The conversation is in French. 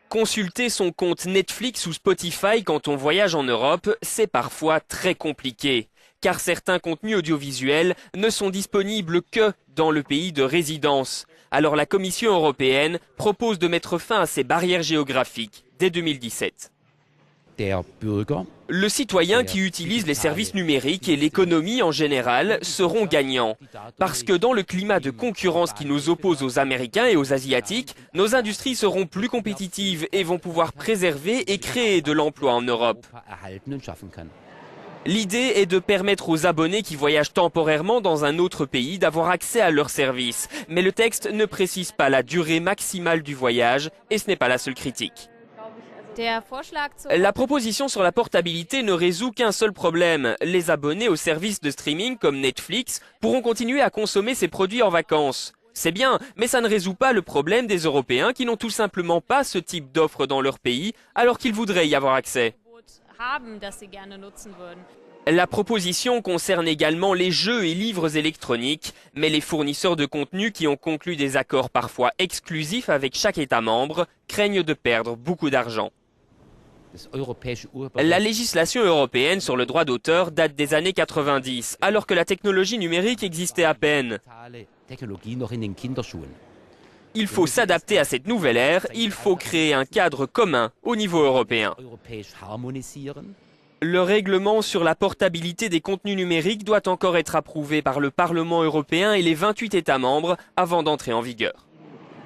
Consulter son compte Netflix ou Spotify quand on voyage en Europe, c'est parfois très compliqué, car certains contenus audiovisuels ne sont disponibles que dans le pays de résidence. Alors la Commission européenne propose de mettre fin à ces barrières géographiques dès 2017. Le citoyen qui utilise les services numériques et l'économie en général seront gagnants. Parce que dans le climat de concurrence qui nous oppose aux Américains et aux Asiatiques, nos industries seront plus compétitives et vont pouvoir préserver et créer de l'emploi en Europe. L'idée est de permettre aux abonnés qui voyagent temporairement dans un autre pays d'avoir accès à leurs services. Mais le texte ne précise pas la durée maximale du voyage et ce n'est pas la seule critique. La proposition sur la portabilité ne résout qu'un seul problème. Les abonnés aux services de streaming comme Netflix pourront continuer à consommer ces produits en vacances. C'est bien, mais ça ne résout pas le problème des Européens qui n'ont tout simplement pas ce type d'offre dans leur pays alors qu'ils voudraient y avoir accès. La proposition concerne également les jeux et livres électroniques, mais les fournisseurs de contenu qui ont conclu des accords parfois exclusifs avec chaque État membre craignent de perdre beaucoup d'argent. La législation européenne sur le droit d'auteur date des années 90, alors que la technologie numérique existait à peine. Il faut s'adapter à cette nouvelle ère, il faut créer un cadre commun au niveau européen. Le règlement sur la portabilité des contenus numériques doit encore être approuvé par le Parlement européen et les 28 États membres avant d'entrer en vigueur.